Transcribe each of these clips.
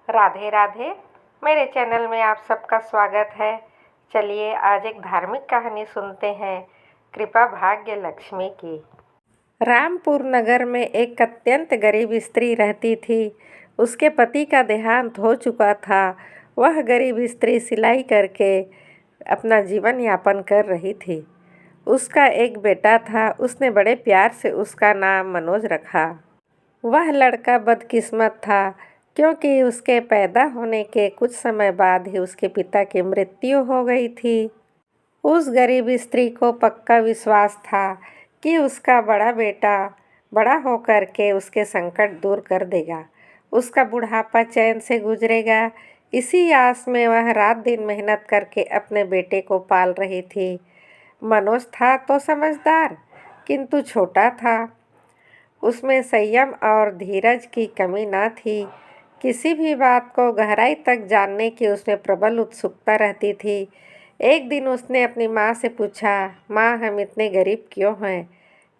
राधे राधे। मेरे चैनल में आप सबका स्वागत है। चलिए आज एक धार्मिक कहानी सुनते हैं, कृपा भाग्य लक्ष्मी की। रामपुर नगर में एक अत्यंत गरीब स्त्री रहती थी। उसके पति का देहांत हो चुका था। वह गरीब स्त्री सिलाई करके अपना जीवन यापन कर रही थी। उसका एक बेटा था। उसने बड़े प्यार से उसका नाम मनोज रखा। वह लड़का बदकिस्मत था, क्योंकि उसके पैदा होने के कुछ समय बाद ही उसके पिता की मृत्यु हो गई थी। उस गरीब स्त्री को पक्का विश्वास था कि उसका बड़ा बेटा बड़ा होकर के उसके संकट दूर कर देगा, उसका बुढ़ापा चैन से गुजरेगा। इसी आस में वह रात दिन मेहनत करके अपने बेटे को पाल रही थी। मनोज था तो समझदार, किंतु छोटा था। उसमें संयम और धीरज की कमी न थी। किसी भी बात को गहराई तक जानने की उसमें प्रबल उत्सुकता रहती थी। एक दिन उसने अपनी माँ से पूछा, माँ, हम इतने गरीब क्यों हैं?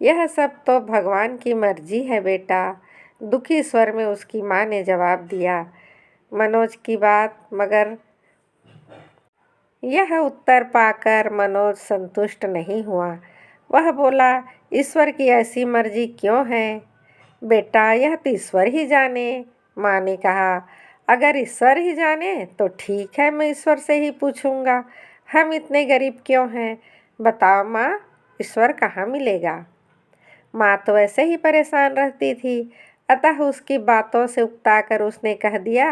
यह सब तो भगवान की मर्जी है बेटा। दुखी स्वर में उसकी माँ ने जवाब दिया। मनोज की बात मगर यह उत्तर पाकर मनोज संतुष्ट नहीं हुआ। वह बोला, ईश्वर की ऐसी मर्जी क्यों है? बेटा, यह तो ईश्वर ही जाने। माँ ने कहा, अगर ईश्वर ही जाने तो ठीक है, मैं ईश्वर से ही पूछूंगा, हम इतने गरीब क्यों हैं? बताओ माँ, ईश्वर कहाँ मिलेगा? माँ तो ऐसे ही परेशान रहती थी, अतः उसकी बातों से उकताकर उसने कह दिया,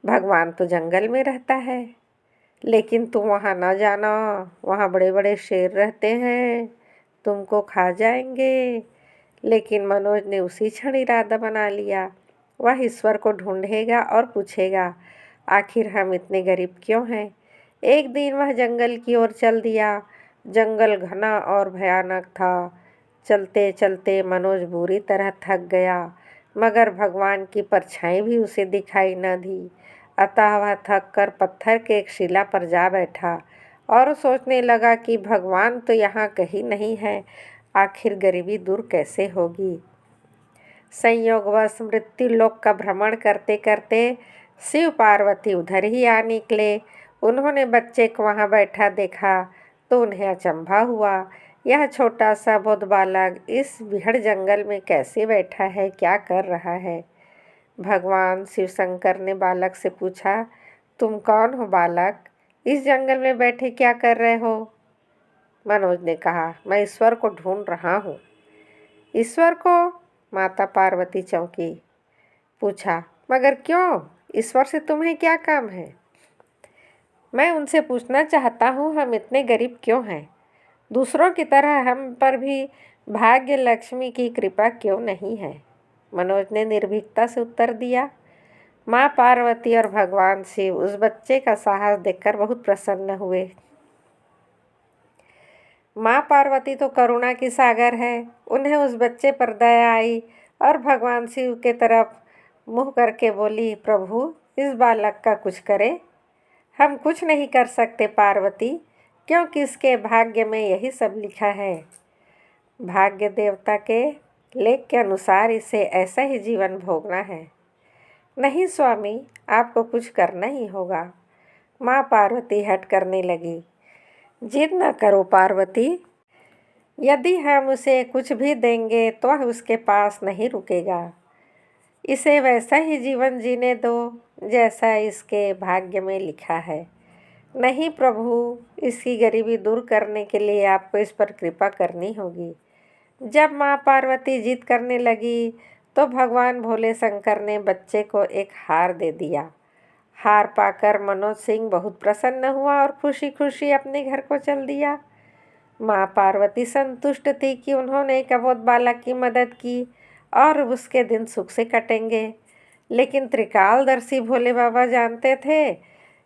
भगवान तो जंगल में रहता है, लेकिन तुम वहाँ न जाना, वहाँ बड़े बड़े शेर रहते हैं, तुमको खा जाएंगे। लेकिन मनोज ने उसी क्षण इरादा बना लिया। वह ईश्वर को ढूंढेगा और पूछेगा, आखिर हम इतने गरीब क्यों हैं? एक दिन वह जंगल की ओर चल दिया। जंगल घना और भयानक था। चलते चलते मनोज बुरी तरह थक गया, मगर भगवान की परछाई भी उसे दिखाई न दी। अतः वह थक कर पत्थर के एक शिला पर जा बैठा और सोचने लगा कि भगवान तो यहाँ कहीं नहीं है, आखिर गरीबी दूर कैसे होगी। संयोगवश मृत्यु लोक का भ्रमण करते करते शिव पार्वती उधर ही आ निकले। उन्होंने बच्चे को वहाँ बैठा देखा तो उन्हें अचंभा हुआ। यह छोटा सा बुद्ध बालक इस बिहड़ जंगल में कैसे बैठा है, क्या कर रहा है? भगवान शिव शंकर ने बालक से पूछा, तुम कौन हो बालक? इस जंगल में बैठे क्या कर रहे हो? मनोज ने कहा, मैं ईश्वर को ढूंढ रहा हूँ। ईश्वर को? माता पार्वती चौंकी। पूछा, मगर क्यों? ईश्वर से तुम्हें क्या काम है? मैं उनसे पूछना चाहता हूँ, हम इतने गरीब क्यों हैं? दूसरों की तरह हम पर भी भाग्य लक्ष्मी की कृपा क्यों नहीं है? मनोज ने निर्भीकता से उत्तर दिया। माँ पार्वती और भगवान शिव उस बच्चे का साहस देखकर बहुत प्रसन्न हुए। माँ पार्वती तो करुणा की सागर है, उन्हें उस बच्चे पर दया आई और भगवान शिव के तरफ मुँह करके बोली, प्रभु, इस बालक का कुछ करे। हम कुछ नहीं कर सकते पार्वती, क्योंकि इसके भाग्य में यही सब लिखा है। भाग्य देवता के लेख के अनुसार इसे ऐसा ही जीवन भोगना है। नहीं स्वामी, आपको कुछ करना ही होगा। माँ पार्वती हट करने लगी। जिद न करो पार्वती, यदि हम उसे कुछ भी देंगे तो वह उसके पास नहीं रुकेगा। इसे वैसा ही जीवन जीने दो जैसा इसके भाग्य में लिखा है। नहीं प्रभु, इसकी गरीबी दूर करने के लिए आपको इस पर कृपा करनी होगी। जब माँ पार्वती जिद करने लगी तो भगवान भोले शंकर ने बच्चे को एक हार दे दिया। हार पाकर मनोज सिंह बहुत प्रसन्न हुआ और खुशी खुशी अपने घर को चल दिया। माँ पार्वती संतुष्ट थी कि उन्होंने एक अबोध बालक की मदद की और उसके दिन सुख से कटेंगे। लेकिन त्रिकालदर्शी भोले बाबा जानते थे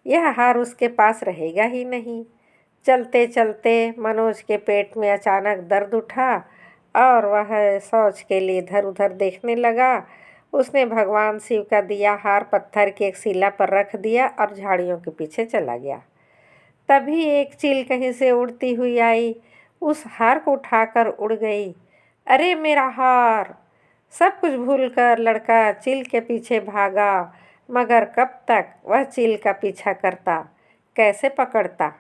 यह हार उसके पास रहेगा ही नहीं। चलते चलते मनोज के पेट में अचानक दर्द उठा और वह शौच के लिए इधर उधर देखने लगा। उसने भगवान शिव का दिया हार पत्थर की एक शिला पर रख दिया और झाड़ियों के पीछे चला गया। तभी एक चील कहीं से उड़ती हुई आई, उस हार को उठाकर उड़ गई। अरे मेरा हार! सब कुछ भूलकर लड़का चील के पीछे भागा। मगर कब तक वह चील का पीछा करता, कैसे पकड़ता।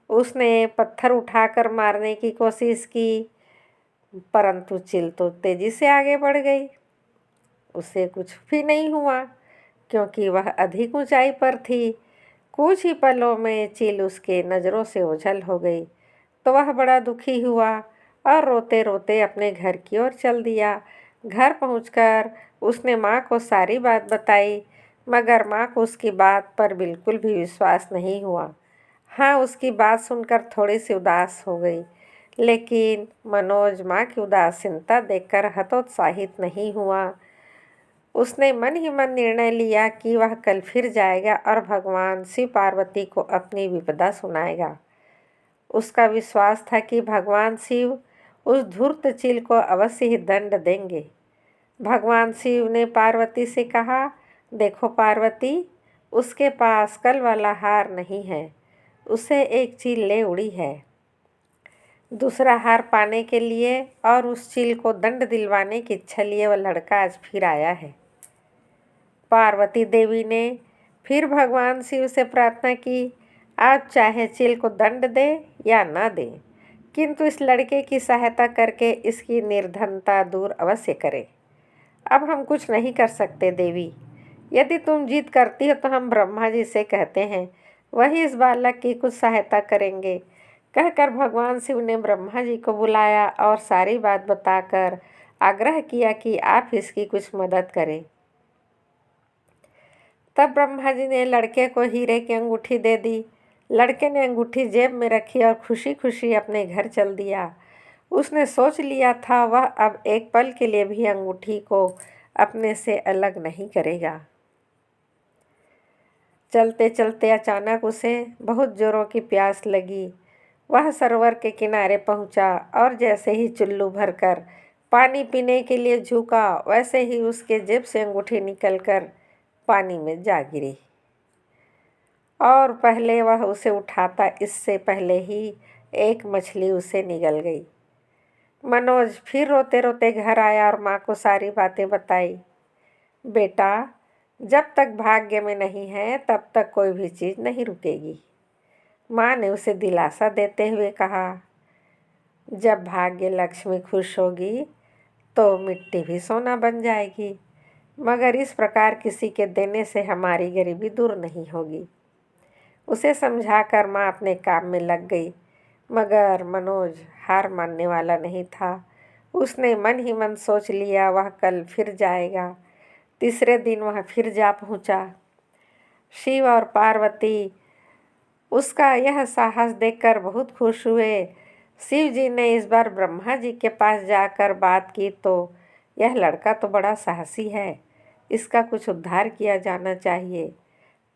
उसने पत्थर उठाकर मारने की कोशिश की, परंतु चील तो तेजी से आगे बढ़ गई। उसे कुछ भी नहीं हुआ, क्योंकि वह अधिक ऊंचाई पर थी। कुछ ही पलों में चील उसके नज़रों से ओझल हो गई, तो वह बड़ा दुखी हुआ और रोते रोते अपने घर की ओर चल दिया। घर पहुंचकर उसने माँ को सारी बात बताई, मगर माँ को उसकी बात पर बिल्कुल भी विश्वास नहीं हुआ। हाँ, उसकी बात सुनकर थोड़ी सी उदास हो गई, लेकिन मनोज माँ की उदासीनता देखकर हतोत्साहित नहीं हुआ। उसने मन ही मन निर्णय लिया कि वह कल फिर जाएगा और भगवान शिव पार्वती को अपनी विपदा सुनाएगा। उसका विश्वास था कि भगवान शिव उस धूर्त चील को अवश्य ही दंड देंगे। भगवान शिव ने पार्वती से कहा, देखो पार्वती, उसके पास कल वाला हार नहीं है, उसे एक चील ले उड़ी है। दूसरा हार पाने के लिए और उस चील को दंड दिलवाने की इच्छा लिए वह लड़का आज फिर आया है। पार्वती देवी ने फिर भगवान शिव से प्रार्थना की, आप चाहे चील को दंड दे या न दे, किंतु इस लड़के की सहायता करके इसकी निर्धनता दूर अवश्य करें। अब हम कुछ नहीं कर सकते देवी, यदि तुम जीत करती हो तो हम ब्रह्मा जी से कहते हैं, वही इस बालक की कुछ सहायता करेंगे। कहकर भगवान शिव ने ब्रह्मा जी को बुलाया और सारी बात बताकर आग्रह किया कि आप इसकी कुछ मदद करें। तब ब्रह्मा जी ने लड़के को हीरे की अंगूठी दे दी। लड़के ने अंगूठी जेब में रखी और खुशी खुशी अपने घर चल दिया। उसने सोच लिया था वह अब एक पल के लिए भी अंगूठी को अपने से अलग नहीं करेगा। चलते चलते अचानक उसे बहुत जोरों की प्यास लगी। वह सरोवर के किनारे पहुंचा और जैसे ही चुल्लू भरकर पानी पीने के लिए झुका, वैसे ही उसके जेब से अंगूठी निकलकर पानी में जा गिरी और पहले वह उसे उठाता, इससे पहले ही एक मछली उसे निगल गई। मनोज फिर रोते रोते घर आया और माँ को सारी बातें बताई। बेटा, जब तक भाग्य में नहीं है तब तक कोई भी चीज़ नहीं रुकेगी। माँ ने उसे दिलासा देते हुए कहा, जब भाग्य लक्ष्मी खुश होगी तो मिट्टी भी सोना बन जाएगी, मगर इस प्रकार किसी के देने से हमारी गरीबी दूर नहीं होगी। उसे समझाकर माँ अपने काम में लग गई, मगर मनोज हार मानने वाला नहीं था। उसने मन ही मन सोच लिया वह कल फिर जाएगा। तीसरे दिन वह फिर जा पहुँचा। शिव और पार्वती उसका यह साहस देखकर बहुत खुश हुए। शिव जी ने इस बार ब्रह्मा जी के पास जाकर बात की तो यह लड़का तो बड़ा साहसी है, इसका कुछ उद्धार किया जाना चाहिए।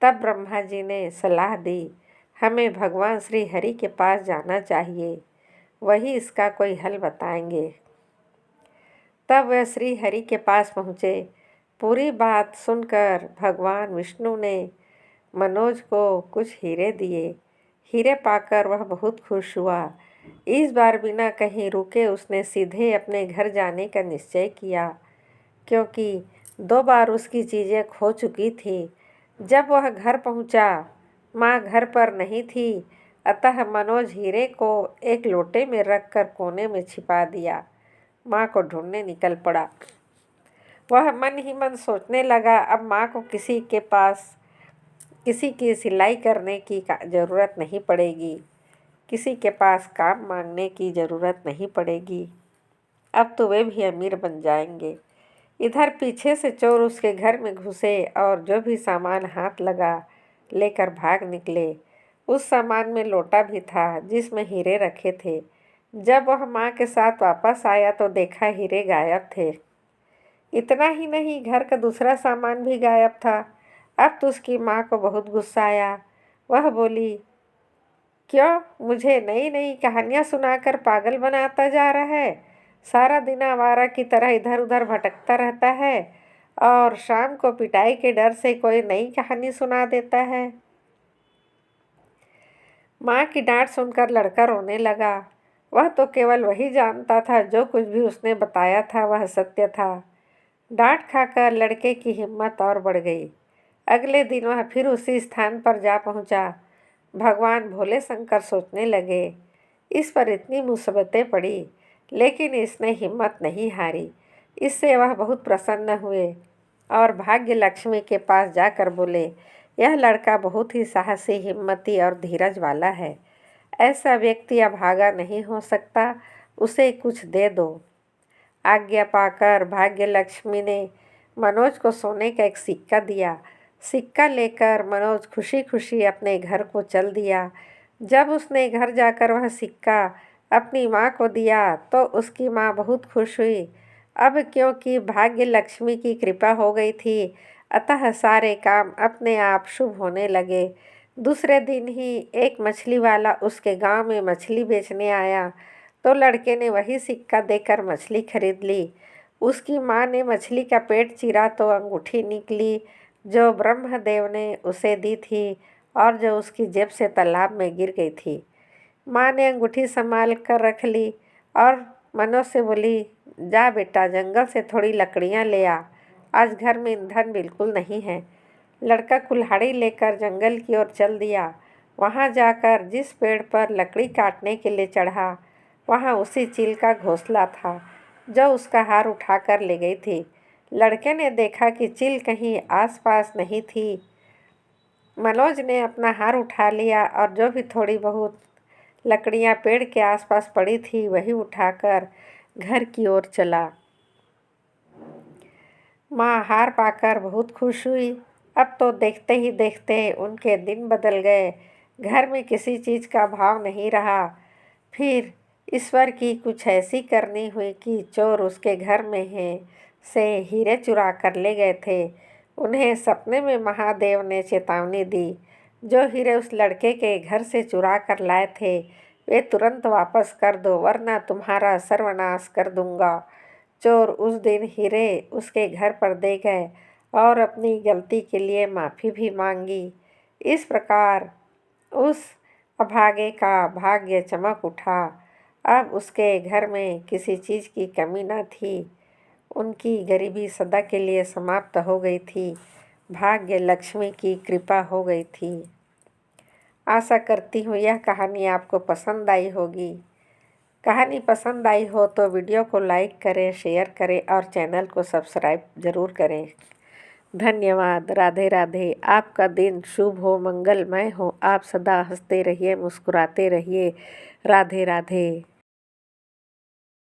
तब ब्रह्मा जी ने सलाह दी, हमें भगवान श्री हरि के पास जाना चाहिए, वही इसका कोई हल बताएंगे। तब वह श्री हरि के पास पहुँचे। पूरी बात सुनकर भगवान विष्णु ने मनोज को कुछ हीरे दिए। हीरे पाकर वह बहुत खुश हुआ। इस बार बिना कहीं रुके उसने सीधे अपने घर जाने का निश्चय किया, क्योंकि 2 बार उसकी चीज़ें खो चुकी थी। जब वह घर पहुंचा, माँ घर पर नहीं थी, अतः मनोज हीरे को एक लोटे में रखकर कोने में छिपा दिया। माँ को ढूंढने निकल पड़ा। वह मन ही मन सोचने लगा, अब माँ को किसी की सिलाई करने की ज़रूरत नहीं पड़ेगी, किसी के पास काम मांगने की ज़रूरत नहीं पड़ेगी। अब तो वे भी अमीर बन जाएंगे। इधर पीछे से चोर उसके घर में घुसे और जो भी सामान हाथ लगा लेकर भाग निकले। उस सामान में लोटा भी था जिसमें हीरे रखे थे। जब वह माँ के साथ वापस आया तो देखा हीरे गायब थे। इतना ही नहीं, घर का दूसरा सामान भी गायब था। अब तो उसकी माँ को बहुत गुस्सा आया। वह बोली, क्यों मुझे नई नई कहानियाँ सुनाकर पागल बनाता जा रहा है? सारा दिन आवारा की तरह इधर उधर भटकता रहता है और शाम को पिटाई के डर से कोई नई कहानी सुना देता है। माँ की डांट सुनकर लड़का रोने लगा। वह तो केवल वही जानता था, जो कुछ भी उसने बताया था वह सत्य था। डांट खाकर लड़के की हिम्मत और बढ़ गई। अगले दिन वह फिर उसी स्थान पर जा पहुंचा। भगवान भोले शंकर सोचने लगे, इस पर इतनी मुसीबतें पड़ी, लेकिन इसने हिम्मत नहीं हारी। इससे वह बहुत प्रसन्न हुए और भाग्य लक्ष्मी के पास जाकर बोले, यह लड़का बहुत ही साहसी, हिम्मती और धीरज वाला है। ऐसा व्यक्ति अभागा नहीं हो सकता, उसे कुछ दे दो। आज्ञा पाकर भाग्य लक्ष्मी ने मनोज को सोने का एक सिक्का दिया। सिक्का लेकर मनोज खुशी खुशी अपने घर को चल दिया। जब उसने घर जाकर वह सिक्का अपनी माँ को दिया तो उसकी माँ बहुत खुश हुई। अब क्योंकि भाग्य लक्ष्मी की कृपा हो गई थी, अतः सारे काम अपने आप शुभ होने लगे। दूसरे दिन ही एक मछली वाला उसके गांव में मछली बेचने आया तो लड़के ने वही सिक्का देकर मछली खरीद ली। उसकी माँ ने मछली का पेट चीरा तो अंगूठी निकली जो ब्रह्मदेव ने उसे दी थी और जो उसकी जेब से तालाब में गिर गई थी। माँ ने अंगूठी संभाल कर रख ली और मनोज से बोली, जा बेटा, जंगल से थोड़ी लकड़ियाँ ले आ, आज घर में ईंधन बिल्कुल नहीं है। लड़का कुल्हाड़ी लेकर जंगल की ओर चल दिया। वहाँ जाकर जिस पेड़ पर लकड़ी काटने के लिए चढ़ा, वहाँ उसी चील का घोंसला था जो उसका हार उठाकर ले गई थी। लड़के ने देखा कि चील कहीं आसपास नहीं थी। मनोज ने अपना हार उठा लिया और जो भी थोड़ी बहुत लकड़ियाँ पेड़ के आसपास पड़ी थी वही उठाकर घर की ओर चला। माँ हार पाकर बहुत खुश हुई। अब तो देखते ही देखते उनके दिन बदल गए। घर में किसी चीज़ का भाव नहीं रहा। फिर ईश्वर की कुछ ऐसी करनी हुई कि चोर उसके घर में से हीरे चुरा कर ले गए थे। उन्हें सपने में महादेव ने चेतावनी दी, जो हीरे उस लड़के के घर से चुरा कर लाए थे वे तुरंत वापस कर दो, वरना तुम्हारा सर्वनाश कर दूंगा। चोर उस दिन हीरे उसके घर पर दे गए और अपनी गलती के लिए माफ़ी भी मांगी। इस प्रकार उस अभागे का भाग्य चमक उठा। अब उसके घर में किसी चीज़ की कमी न थी। उनकी गरीबी सदा के लिए समाप्त हो गई थी। भाग्य लक्ष्मी की कृपा हो गई थी। आशा करती हूँ यह कहानी आपको पसंद आई होगी। कहानी पसंद आई हो तो वीडियो को लाइक करें, शेयर करें और चैनल को सब्सक्राइब ज़रूर करें। धन्यवाद। राधे राधे। आपका दिन शुभ हो, मंगलमय हो। आप सदा हंसते रहिए, मुस्कुराते रहिए। राधे राधे।